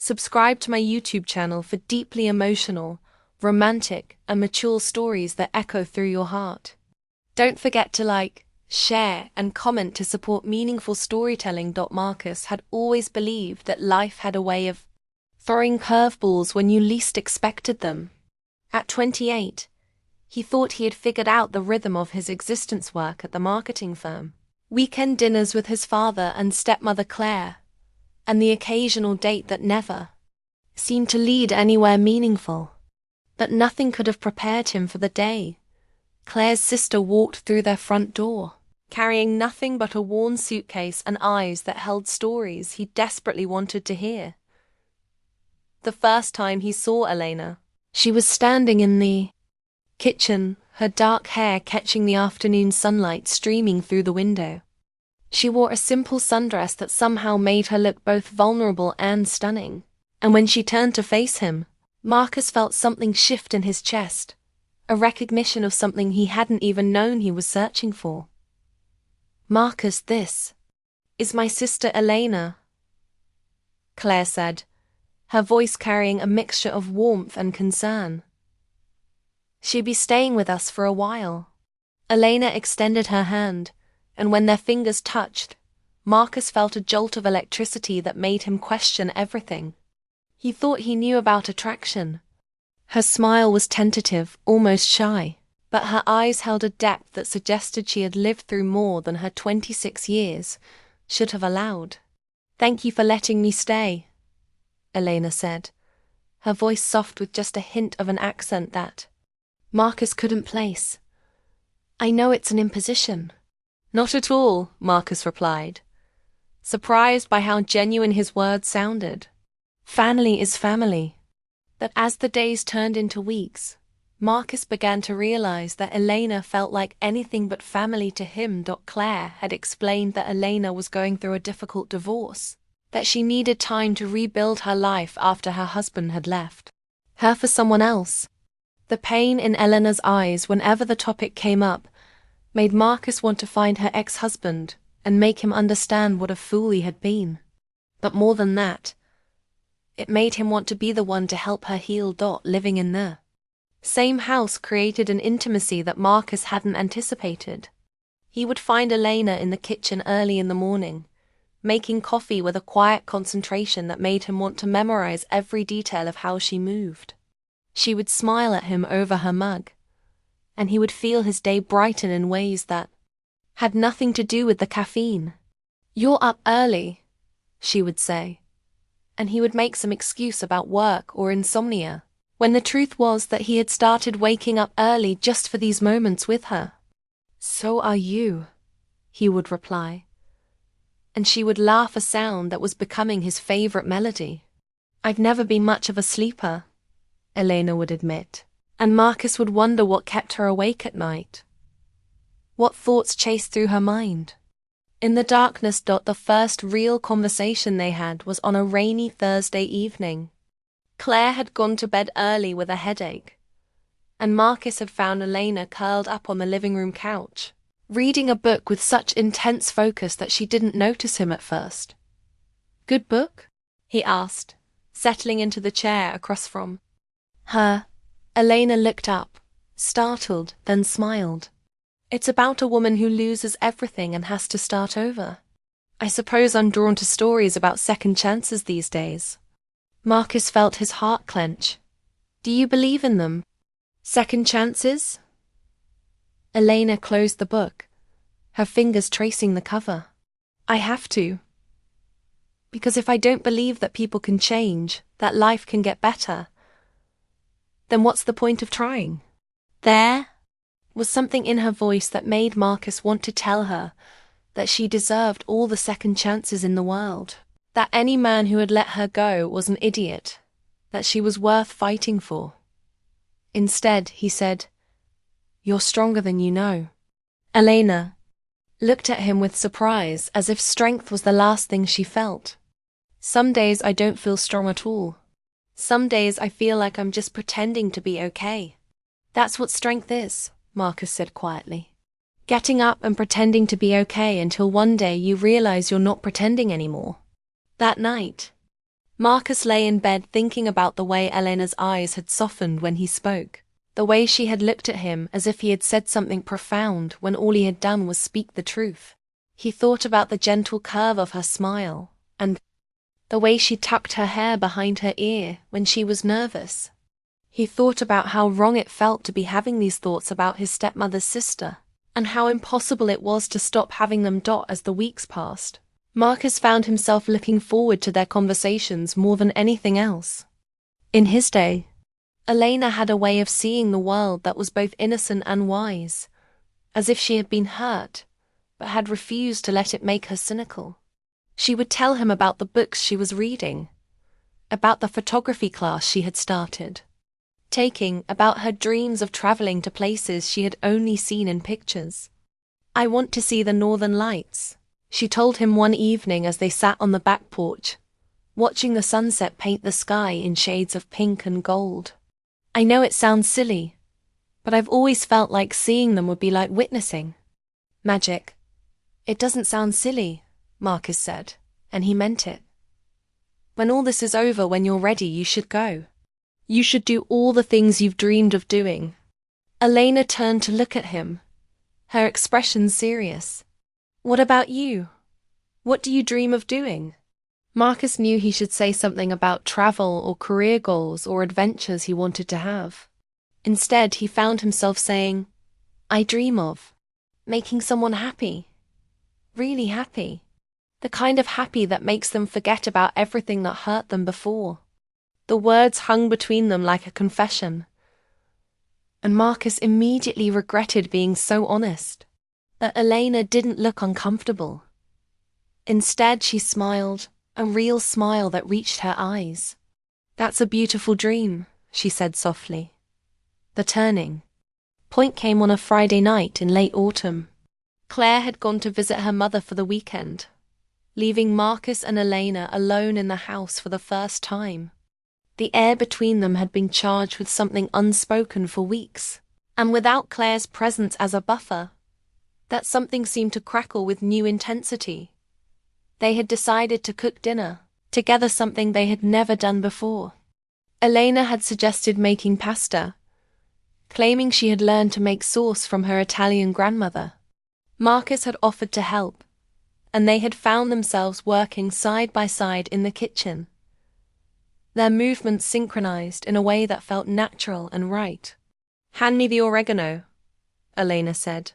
Subscribe to my YouTube channel for deeply emotional, romantic, and mature stories that echo through your heart. Don't forget to like, share, and comment to support meaningful storytelling. Marcus had always believed that life had a way of throwing curveballs when you least expected them. At 28, he thought he had figured out the rhythm of his existence work at the marketing firm. Weekend dinners with his father and stepmother Claire, and the occasional date that never seemed to lead anywhere meaningful. But nothing could have prepared him for the day Claire's sister walked through their front door, carrying nothing but a worn suitcase and eyes that held stories he desperately wanted to hear. The first time he saw Elena, she was standing in the kitchen, her dark hair catching the afternoon sunlight streaming through the window. She wore a simple sundress that somehow made her look both vulnerable and stunning. And when she turned to face him, Marcus felt something shift in his chest, a recognition of something he hadn't even known he was searching for. "Marcus, this is my sister Elena," Claire said, her voice carrying a mixture of warmth and concern. "She'll be staying with us for a while." Elena extended her hand, and when their fingers touched, Marcus felt a jolt of electricity that made him question everything he thought he knew about attraction. Her smile was tentative, almost shy, but her eyes held a depth that suggested she had lived through more than her 26 years should have allowed. "Thank you for letting me stay," Elena said, her voice soft with just a hint of an accent that Marcus couldn't place. "I know it's an imposition." "Not at all," Marcus replied, surprised by how genuine his words sounded. Family is family. But as the days turned into weeks, Marcus began to realize that Elena felt like anything but family to him. Claire had explained that Elena was going through a difficult divorce, that she needed time to rebuild her life after her husband had left her for someone else. The pain in Elena's eyes whenever the topic came up made Marcus want to find her ex-husband and make him understand what a fool he had been. But more than that, it made him want to be the one to help her heal. Living in the same house created an intimacy that Marcus hadn't anticipated. He would find Elena in the kitchen early in the morning, making coffee with a quiet concentration that made him want to memorize every detail of how she moved. She would smile at him over her mug, and he would feel his day brighten in ways that had nothing to do with the caffeine. "You're up early," she would say, and he would make some excuse about work or insomnia, when the truth was that he had started waking up early just for these moments with her. "So are you," he would reply, and she would laugh, a sound that was becoming his favorite melody. "I've never been much of a sleeper," Elena would admit, and Marcus would wonder what kept her awake at night. What thoughts chased through her mind? In the darkness, the first real conversation they had was on a rainy Thursday evening. Claire had gone to bed early with a headache, and Marcus had found Elena curled up on the living room couch, reading a book with such intense focus that she didn't notice him at first. "Good book?" he asked, settling into the chair across from her. Elena looked up, startled, then smiled. "It's about a woman who loses everything and has to start over. I suppose I'm drawn to stories about second chances these days." Marcus felt his heart clench. "Do you believe in them? Second chances?" Elena closed the book, her fingers tracing the cover. "I have to. Because if I don't believe that people can change, that life can get better, then what's the point of trying?" There was something in her voice that made Marcus want to tell her that she deserved all the second chances in the world, that any man who had let her go was an idiot, that she was worth fighting for. Instead, he said, "You're stronger than you know." Elena looked at him with surprise, as if strength was the last thing she felt. "Some days I don't feel strong at all. Some days I feel like I'm just pretending to be okay. That's what strength is," Marcus said quietly. "Getting up and pretending to be okay until one day you realize you're not pretending anymore." That night, Marcus lay in bed thinking about the way Elena's eyes had softened when he spoke, the way she had looked at him as if he had said something profound when all he had done was speak the truth. He thought about the gentle curve of her smile, and the way she tucked her hair behind her ear when she was nervous. He thought about how wrong it felt to be having these thoughts about his stepmother's sister, and how impossible it was to stop having them as the weeks passed. Marcus found himself looking forward to their conversations more than anything else. In his day, Elena had a way of seeing the world that was both innocent and wise, as if she had been hurt, but had refused to let it make her cynical. She would tell him about the books she was reading, about the photography class she had started, about her dreams of traveling to places she had only seen in pictures. "I want to see the Northern Lights," she told him one evening as they sat on the back porch, watching the sunset paint the sky in shades of pink and gold. "I know it sounds silly, but I've always felt like seeing them would be like witnessing magic." "It doesn't sound silly," Marcus said, and he meant it. "When all this is over, when you're ready, you should go. You should do all the things you've dreamed of doing." Elena turned to look at him, her expression serious. "What about you? What do you dream of doing?" Marcus knew he should say something about travel or career goals or adventures he wanted to have. Instead, he found himself saying, "I dream of making someone happy. Really happy. The kind of happy that makes them forget about everything that hurt them before." The words hung between them like a confession, and Marcus immediately regretted being so honest. But Elena didn't look uncomfortable. Instead, she smiled, a real smile that reached her eyes. "That's a beautiful dream," she said softly. The turning point came on a Friday night in late autumn. Claire had gone to visit her mother for the weekend, leaving Marcus and Elena alone in the house for the first time. The air between them had been charged with something unspoken for weeks, and without Claire's presence as a buffer, that something seemed to crackle with new intensity. They had decided to cook dinner together, something they had never done before. Elena had suggested making pasta, claiming she had learned to make sauce from her Italian grandmother. Marcus had offered to help, and they had found themselves working side by side in the kitchen, their movements synchronized in a way that felt natural and right. "Hand me the oregano," Elena said,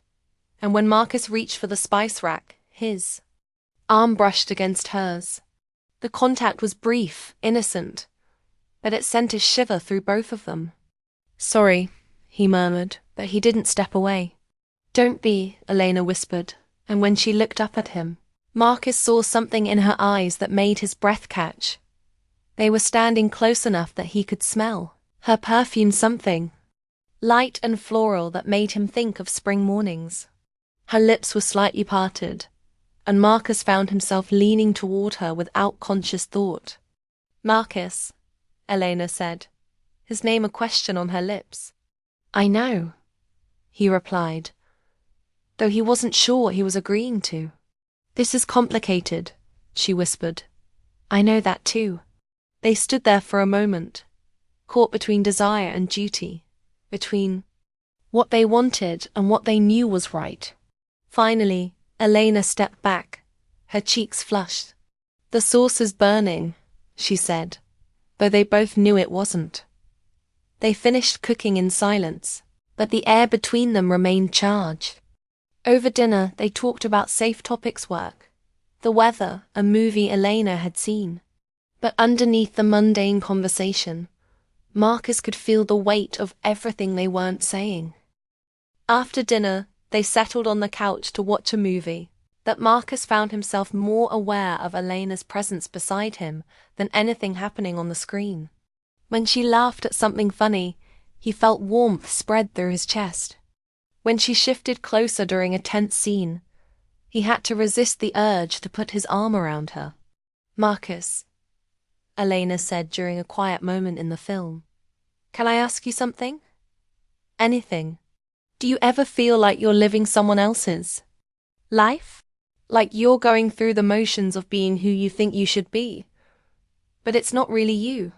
and when Marcus reached for the spice rack, his arm brushed against hers. The contact was brief, innocent, but it sent a shiver through both of them. "Sorry," he murmured, but he didn't step away. "Don't be," Elena whispered, and when she looked up at him, Marcus saw something in her eyes that made his breath catch. They were standing close enough that he could smell her perfume, something light and floral that made him think of spring mornings. Her lips were slightly parted, and Marcus found himself leaning toward her without conscious thought. "Marcus," Elena said, his name a question on her lips. "I know," he replied, though he wasn't sure what he was agreeing to. "This is complicated," she whispered. "I know that too." They stood there for a moment, caught between desire and duty, between what they wanted and what they knew was right. Finally, Elena stepped back, her cheeks flushed. "The sauce is burning," she said, though they both knew it wasn't. They finished cooking in silence, but the air between them remained charged. Over dinner, they talked about safe topics: work, the weather, a movie Elena had seen. But underneath the mundane conversation, Marcus could feel the weight of everything they weren't saying. After dinner, they settled on the couch to watch a movie, but Marcus found himself more aware of Elena's presence beside him than anything happening on the screen. When she laughed at something funny, he felt warmth spread through his chest. When she shifted closer during a tense scene, he had to resist the urge to put his arm around her. "Marcus," Elena said during a quiet moment in the film, "can I ask you something? Anything. Do you ever feel like you're living someone else's life? Like you're going through the motions of being who you think you should be, But it's not really you.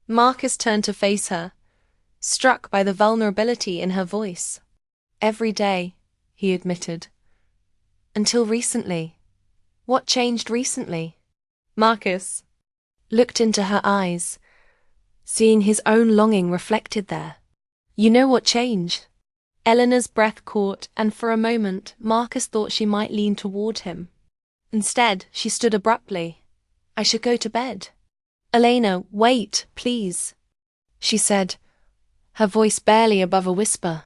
Marcus turned to face her, struck by the vulnerability in her voice. Every day, he admitted. Until recently. What changed recently? Marcus looked into her eyes, seeing his own longing reflected there. You know what changed? Eleanor's breath caught, and for a moment Marcus thought she might lean toward him. Instead, she stood abruptly. I should go to bed. Elena, wait, please, she said, her voice barely above a whisper.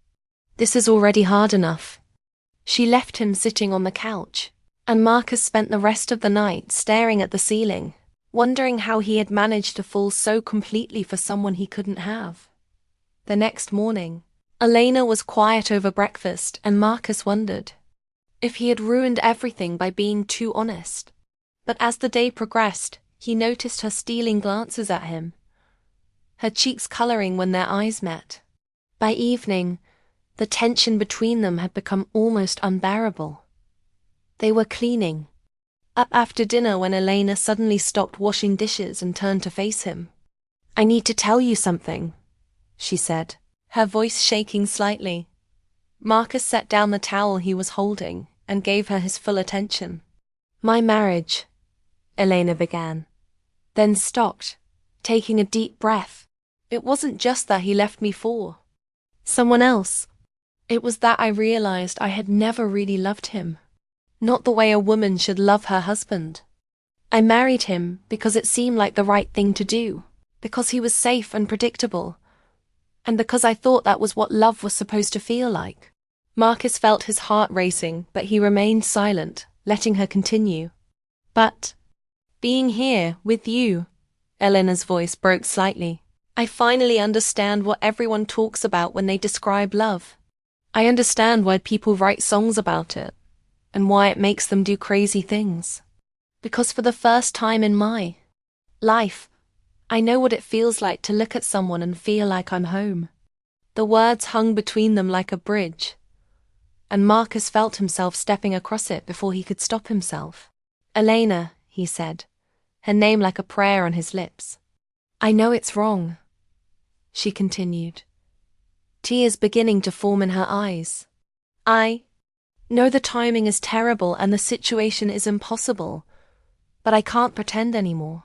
This is already hard enough. She left him sitting on the couch, and Marcus spent the rest of the night staring at the ceiling, wondering how he had managed to fall so completely for someone he couldn't have. The next morning, Elena was quiet over breakfast, and Marcus wondered if he had ruined everything by being too honest. But as the day progressed, he noticed her stealing glances at him, her cheeks coloring when their eyes met. By evening, the tension between them had become almost unbearable. They were cleaning up after dinner when Elena suddenly stopped washing dishes and turned to face him. I need to tell you something, she said, her voice shaking slightly. Marcus set down the towel he was holding and gave her his full attention. My marriage, Elena began, then stopped, taking a deep breath. It wasn't just that he left me for someone else. It was that I realized I had never really loved him. Not the way a woman should love her husband. I married him because it seemed like the right thing to do, because he was safe and predictable, and because I thought that was what love was supposed to feel like. Marcus felt his heart racing, but he remained silent, letting her continue. But being here with you, Elena's voice broke slightly. I finally understand what everyone talks about when they describe love. I understand why people write songs about it, and why it makes them do crazy things. Because for the first time in my life, I know what it feels like to look at someone and feel like I'm home. The words hung between them like a bridge, and Marcus felt himself stepping across it before he could stop himself. Elena, he said, her name like a prayer on his lips. I know it's wrong, she continued, tears beginning to form in her eyes. I know the timing is terrible and the situation is impossible, but I can't pretend anymore.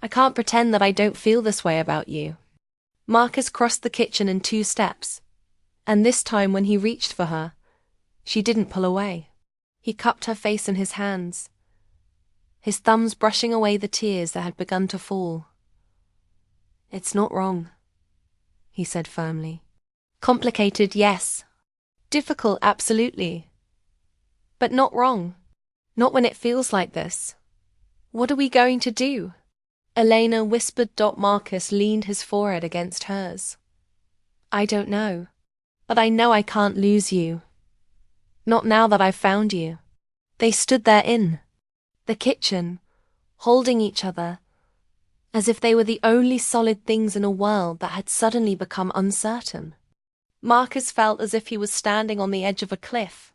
I can't pretend that I don't feel this way about you. Marcus crossed the kitchen in 2 steps, and this time when he reached for her, she didn't pull away. He cupped her face in his hands, his thumbs brushing away the tears that had begun to fall. It's not wrong, he said firmly. Complicated, yes. Difficult, absolutely. But not wrong. Not when it feels like this. What are we going to do? Elena whispered. Marcus leaned his forehead against hers. I don't know. But I know I can't lose you. Not now that I've found you. They stood there in the kitchen, holding each other, as if they were the only solid things in a world that had suddenly become uncertain. Marcus felt as if he was standing on the edge of a cliff,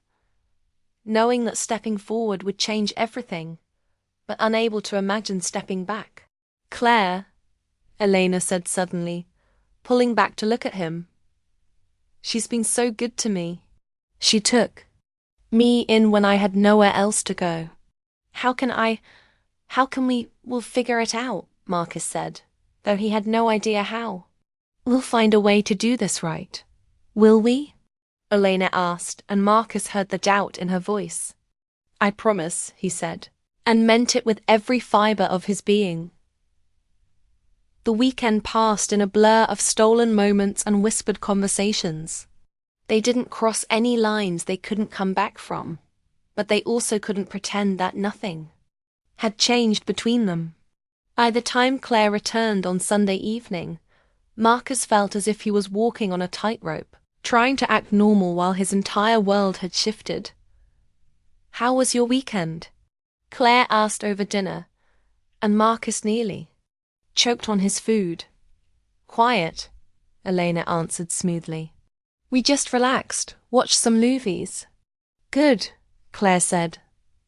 knowing that stepping forward would change everything, but unable to imagine stepping back. Claire, Elena said suddenly, pulling back to look at him. She's been so good to me. She took me in when I had nowhere else to go. How can we'll figure it out, Marcus said, though he had no idea how. We'll find a way to do this right. Will we? Elena asked, and Marcus heard the doubt in her voice. I promise, he said, and meant it with every fibre of his being. The weekend passed in a blur of stolen moments and whispered conversations. They didn't cross any lines they couldn't come back from, but they also couldn't pretend that nothing had changed between them. By the time Claire returned on Sunday evening, Marcus felt as if he was walking on a tightrope, trying to act normal while his entire world had shifted. How was your weekend? Claire asked over dinner, and Marcus nearly choked on his food. Quiet, Elena answered smoothly. We just relaxed, watched some movies. Good, Claire said,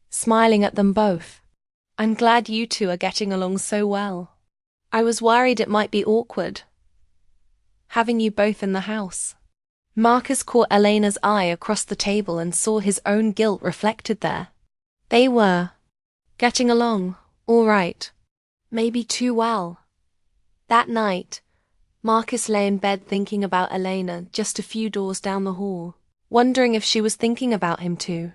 smiling at them both. I'm glad you two are getting along so well. I was worried it might be awkward, having you both in the house. Marcus caught Elena's eye across the table and saw his own guilt reflected there. They were getting along, all right. Maybe too well. That night, Marcus lay in bed thinking about Elena just a few doors down the hall, wondering if she was thinking about him too.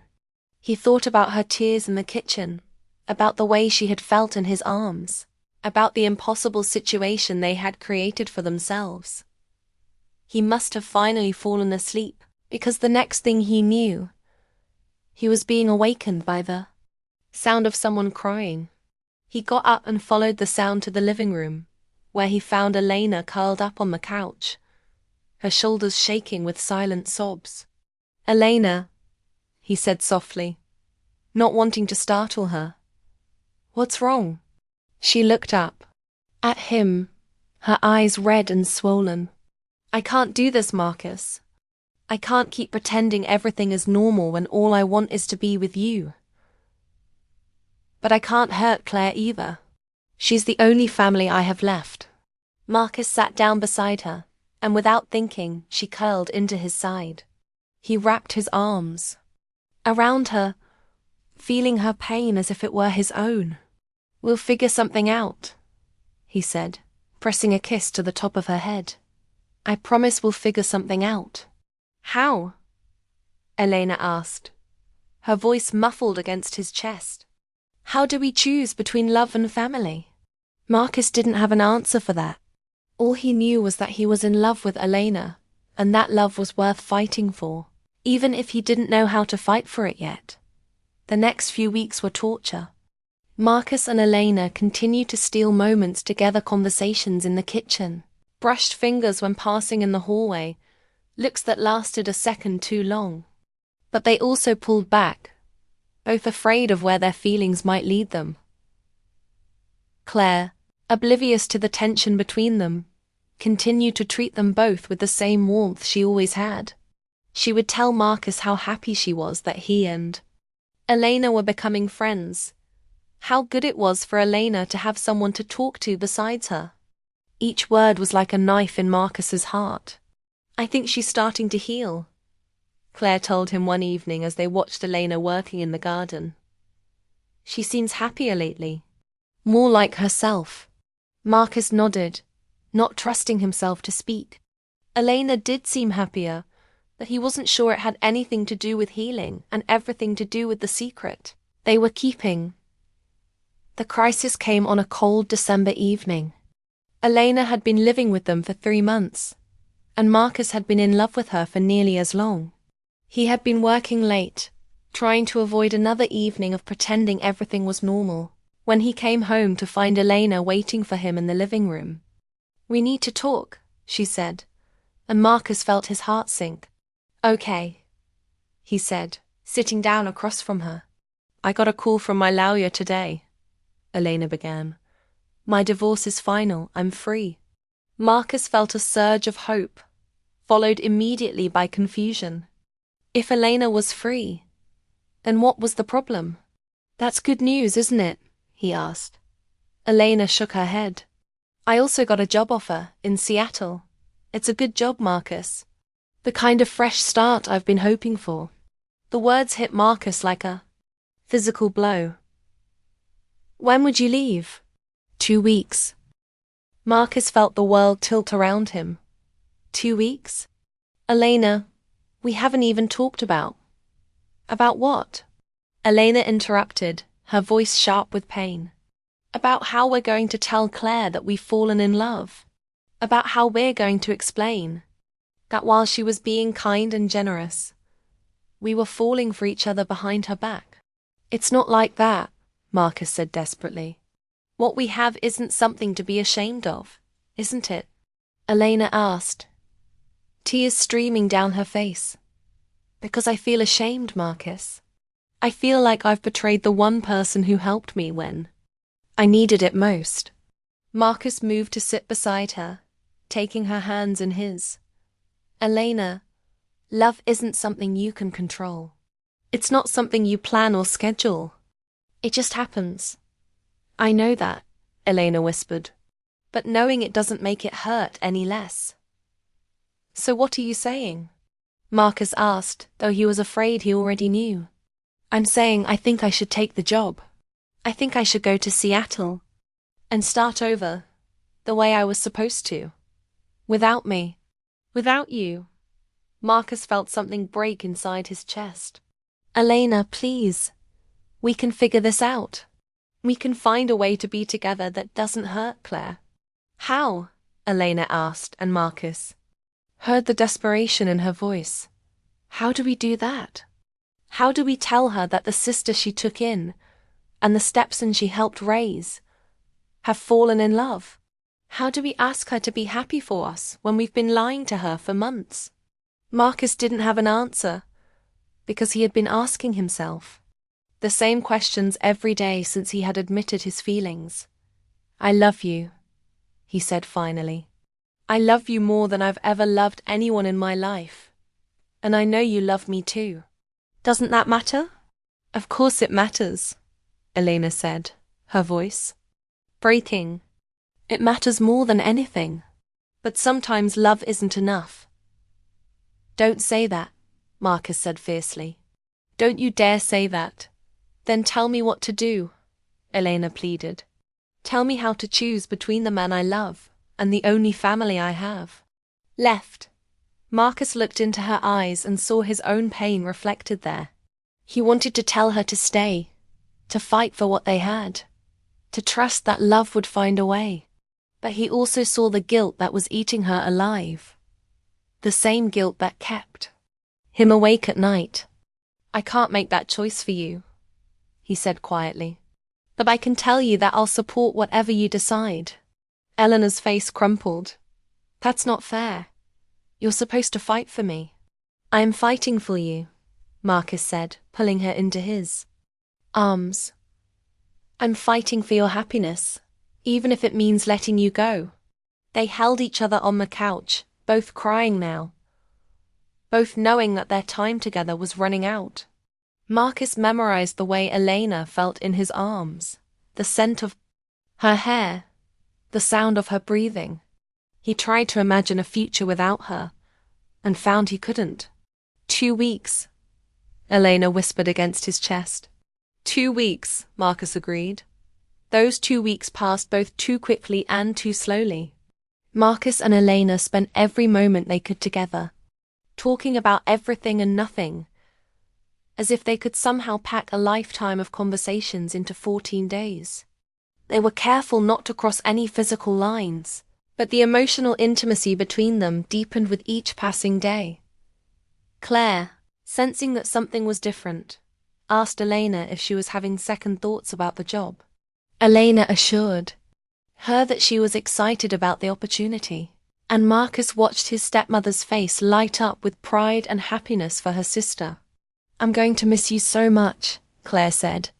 He thought about her tears in the kitchen, about the way she had felt in his arms, about the impossible situation they had created for themselves. He must have finally fallen asleep, because the next thing he knew, he was being awakened by the sound of someone crying. He got up and followed the sound to the living room, where he found Elena curled up on the couch, her shoulders shaking with silent sobs. "Elena," he said softly, not wanting to startle her. "What's wrong?" She looked up at him, her eyes red and swollen. "I can't do this, Marcus. I can't keep pretending everything is normal when all I want is to be with you. But I can't hurt Claire either. She's the only family I have left." Marcus sat down beside her, and without thinking, she curled into his side. He wrapped his arms around her, feeling her pain as if it were his own. "We'll figure something out," he said, pressing a kiss to the top of her head. "I promise we'll figure something out." "How?" Elena asked, her voice muffled against his chest. "How do we choose between love and family?" Marcus didn't have an answer for that. All he knew was that he was in love with Elena, and that love was worth fighting for, even if he didn't know how to fight for it yet. The next few weeks were torture. Marcus and Elena continued to steal moments together, conversations in the kitchen, brushed fingers when passing in the hallway, looks that lasted a second too long. But they also pulled back, both afraid of where their feelings might lead them. Claire, oblivious to the tension between them, continued to treat them both with the same warmth she always had. She would tell Marcus how happy she was that he and Elena were becoming friends, how good it was for Elena to have someone to talk to besides her. Each word was like a knife in Marcus's heart. "I think she's starting to heal," Claire told him one evening as they watched Elena working in the garden. "She seems happier lately, more like herself." Marcus nodded, not trusting himself to speak. Elena did seem happier, but he wasn't sure it had anything to do with healing and everything to do with the secret they were keeping. The crisis came on a cold December evening. Elena had been living with them for 3 months, and Marcus had been in love with her for nearly as long. He had been working late, trying to avoid another evening of pretending everything was normal, when he came home to find Elena waiting for him in the living room. "We need to talk," she said, and Marcus felt his heart sink. "Okay," he said, sitting down across from her. "I got a call from my lawyer today," Elena began. "My divorce is final. I'm free." Marcus felt a surge of hope, followed immediately by confusion. If Elena was free, then what was the problem? "That's good news, isn't it?" he asked. Elena shook her head. "I also got a job offer in Seattle. It's a good job, Marcus. The kind of fresh start I've been hoping for." The words hit Marcus like a physical blow. "When would you leave?" 2 weeks. Marcus felt the world tilt around him. 2 weeks? "Elena, we haven't even talked about." "About what?" Elena interrupted, her voice sharp with pain. "About how we're going to tell Claire that we've fallen in love. About how we're going to explain that while she was being kind and generous, we were falling for each other behind her back." "It's not like that," Marcus said desperately. "What we have isn't something to be ashamed of, isn't it?" Elena asked, tears streaming down her face. "Because I feel ashamed, Marcus. I feel like I've betrayed the one person who helped me when I needed it most." Marcus moved to sit beside her, taking her hands in his. "Elena, love isn't something you can control. It's not something you plan or schedule. It just happens." "I know that," Elena whispered. but knowing it doesn't make it hurt any less. So what are you saying? Marcus asked, though he was afraid he already knew. I'm saying I think I should take the job. I think I should go to Seattle and start over the way I was supposed to. Without me. Without you. Marcus felt something break inside his chest. Elena, please. We can figure this out. We can find a way to be together that doesn't hurt Claire. How? Elena asked, and Marcus heard the desperation in her voice. How do we do that? How do we tell her that the sister she took in and the stepson she helped raise have fallen in love? How do we ask her to be happy for us when we've been lying to her for months? Marcus didn't have an answer because he had been asking himself the same questions every day since he had admitted his feelings. I love you, he said finally. I love you more than I've ever loved anyone in my life. And I know you love me too. Doesn't that matter? Of course it matters, Elena said, her voice breaking. It matters more than anything. But sometimes love isn't enough. Don't say that, Marcus said fiercely. Don't you dare say that. Then tell me what to do, Elena pleaded. Tell me how to choose between the man I love and the only family I have. Left. Marcus looked into her eyes and saw his own pain reflected there. He wanted to tell her to stay, to fight for what they had, to trust that love would find a way. But he also saw the guilt that was eating her alive. The same guilt that kept him awake at night. I can't make that choice for you, he said quietly. But I can tell you that I'll support whatever you decide. Eleanor's face crumpled. That's not fair. You're supposed to fight for me. I am fighting for you, Marcus said, pulling her into his arms. I'm fighting for your happiness, even if it means letting you go. They held each other on the couch, both crying now, both knowing that their time together was running out. Marcus memorized the way Elena felt in his arms, the scent of her hair, the sound of her breathing. He tried to imagine a future without her, and found he couldn't. 2 weeks, Elena whispered against his chest. 2 weeks, Marcus agreed. Those 2 weeks passed both too quickly and too slowly. Marcus and Elena spent every moment they could together, talking about everything and nothing, as if they could somehow pack a lifetime of conversations into 14 days. They were careful not to cross any physical lines, but the emotional intimacy between them deepened with each passing day. Claire, sensing that something was different, asked Elena if she was having second thoughts about the job. Elena assured her that she was excited about the opportunity, and Marcus watched his stepmother's face light up with pride and happiness for her sister. I'm going to miss you so much, Claire said,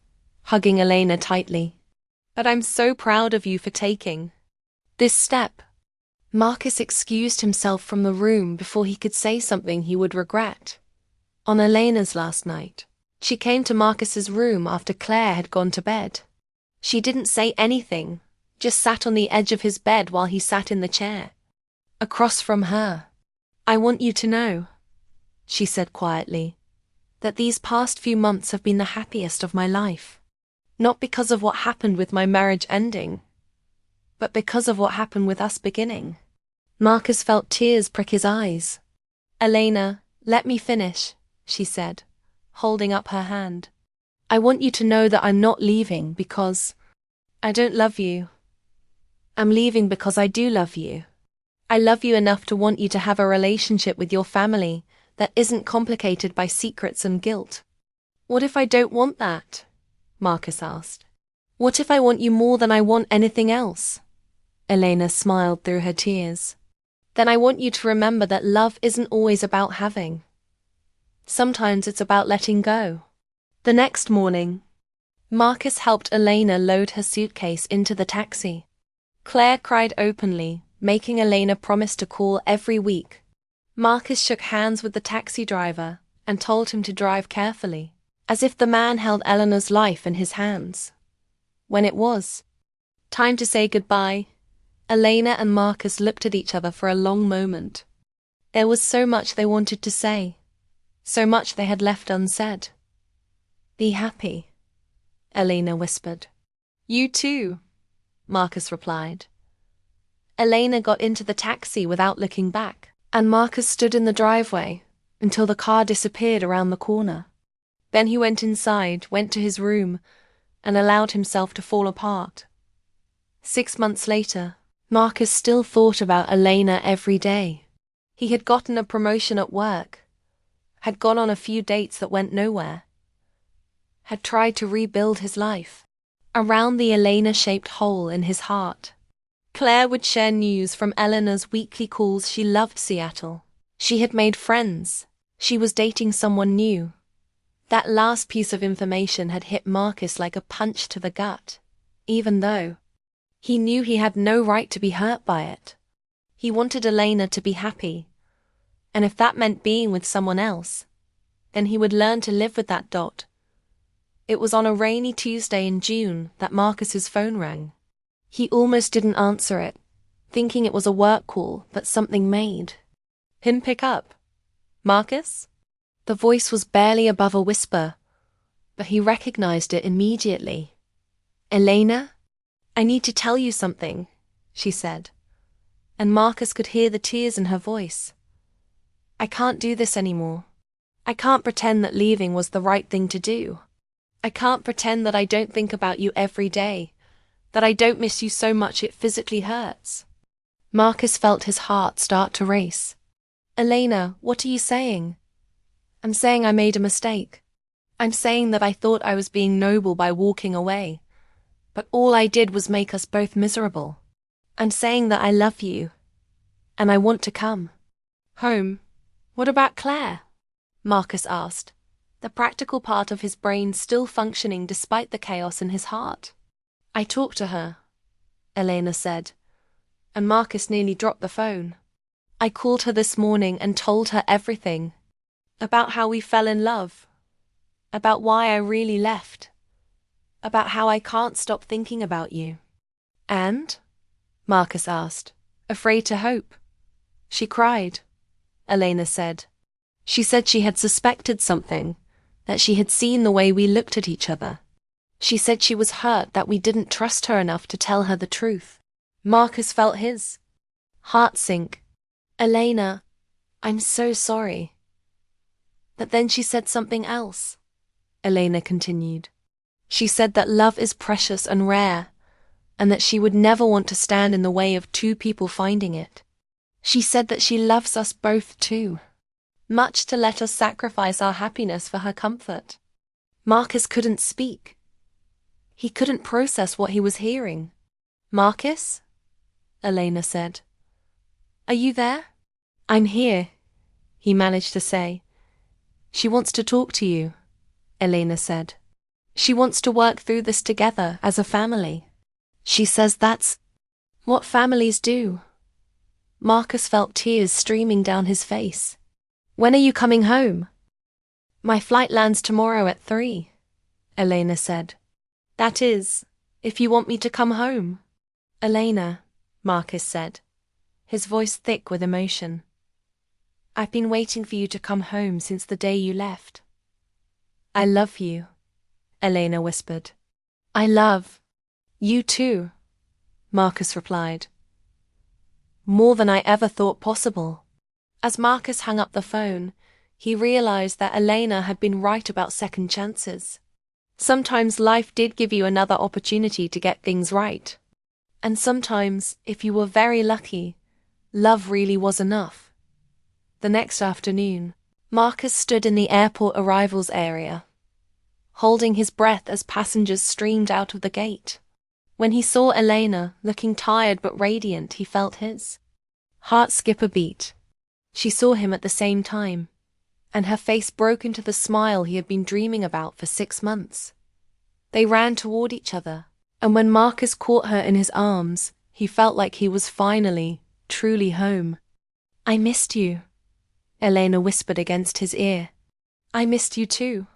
hugging Elena tightly. But I'm so proud of you for taking this step. Marcus excused himself from the room before he could say something he would regret. On Elena's last night, she came to Marcus's room after Claire had gone to bed. She didn't say anything, just sat on the edge of his bed while he sat in the chair across from her. I want you to know, she said quietly, that these past few months have been the happiest of my life. Not because of what happened with my marriage ending, but because of what happened with us beginning. Marcus felt tears prick his eyes. Elena, let me finish, she said, holding up her hand. I want you to know that I'm not leaving because I don't love you. I'm leaving because I do love you. I love you enough to want you to have a relationship with your family that isn't complicated by secrets and guilt. What if I don't want that? Marcus asked. What if I want you more than I want anything else? Elena smiled through her tears. Then I want you to remember that love isn't always about having. Sometimes it's about letting go. The next morning, Marcus helped Elena load her suitcase into the taxi. Claire cried openly, making Elena promise to call every week. Marcus shook hands with the taxi driver and told him to drive carefully, as if the man held Eleanor's life in his hands. When it was time to say goodbye, Elena and Marcus looked at each other for a long moment. There was so much they wanted to say, so much they had left unsaid. "Be happy," Elena whispered. "You too," Marcus replied. Elena got into the taxi without looking back, and Marcus stood in the driveway until the car disappeared around the corner. Then he went inside, went to his room, and allowed himself to fall apart. 6 months later, Marcus still thought about Elena every day. He had gotten a promotion at work, had gone on a few dates that went nowhere, had tried to rebuild his life around the Elena-shaped hole in his heart. Claire would share news from Eleanor's weekly calls. She loved Seattle. She had made friends. She was dating someone new. That last piece of information had hit Marcus like a punch to the gut, even though he knew he had no right to be hurt by it. He wanted Elena to be happy, and if that meant being with someone else, then he would learn to live with that. It was on a rainy Tuesday in June that Marcus's phone rang. He almost didn't answer it, thinking it was a work call, but something made him pick up. "Marcus?" The voice was barely above a whisper, but he recognized it immediately. "Elena? I need to tell you something," she said, and Marcus could hear the tears in her voice. "I can't do this anymore. I can't pretend that leaving was the right thing to do. I can't pretend that I don't think about you every day, that I don't miss you so much it physically hurts." Marcus felt his heart start to race. "Elena, what are you saying?" "I'm saying I made a mistake. I'm saying that I thought I was being noble by walking away, but all I did was make us both miserable. I'm saying that I love you, and I want to come home." "What about Claire?" Marcus asked, the practical part of his brain still functioning despite the chaos in his heart. "I talked to her," Elena said, and Marcus nearly dropped the phone. "I called her this morning and told her everything. About how we fell in love. About why I really left. About how I can't stop thinking about you." "And?" Marcus asked, afraid to hope. "She cried," Elena said. "She said she had suspected something, that she had seen the way we looked at each other. She said she was hurt that we didn't trust her enough to tell her the truth." Marcus felt his heart sink. "Elena, I'm so sorry." "But then she said something else," Elena continued. "She said that love is precious and rare, and that she would never want to stand in the way of two people finding it. She said that she loves us both too, much to let us sacrifice our happiness for her comfort." Marcus couldn't speak. He couldn't process what he was hearing. "Marcus?" Elena said. "Are you there?" "I'm here," he managed to say. "She wants to talk to you," Elena said. "She wants to work through this together as a family. She says that's what families do." Marcus felt tears streaming down his face. "When are you coming home?" "My flight lands tomorrow at 3, Elena said. "That is, if you want me to come home." "Elena," Marcus said, his voice thick with emotion. "I've been waiting for you to come home since the day you left." "I love you," Elena whispered. "I love you too," Marcus replied. "More than I ever thought possible." As Marcus hung up the phone, he realized that Elena had been right about second chances. Sometimes life did give you another opportunity to get things right. And sometimes, if you were very lucky, love really was enough. The next afternoon, Marcus stood in the airport arrivals area, holding his breath as passengers streamed out of the gate. When he saw Elena, looking tired but radiant, he felt his heart skip a beat. She saw him at the same time, and her face broke into the smile he had been dreaming about for 6 months. They ran toward each other, and when Marcus caught her in his arms, he felt like he was finally, truly home. "I missed you," Elena whispered against his ear. "I missed you too,"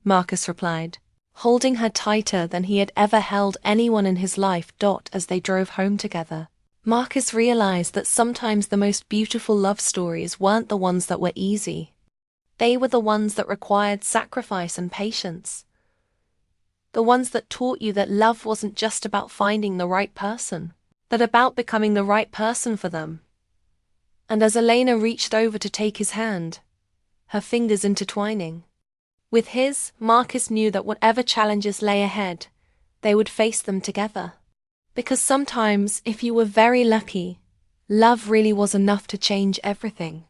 Marcus replied, holding her tighter than he had ever held anyone in his life. As they drove home together, Marcus realized that sometimes the most beautiful love stories weren't the ones that were easy. They were the ones that required sacrifice and patience. The ones that taught you that love wasn't just about finding the right person, but about becoming the right person for them. And as Elena reached over to take his hand, her fingers intertwining with his, Marcus knew that whatever challenges lay ahead, they would face them together. Because sometimes, if you were very lucky, love really was enough to change everything.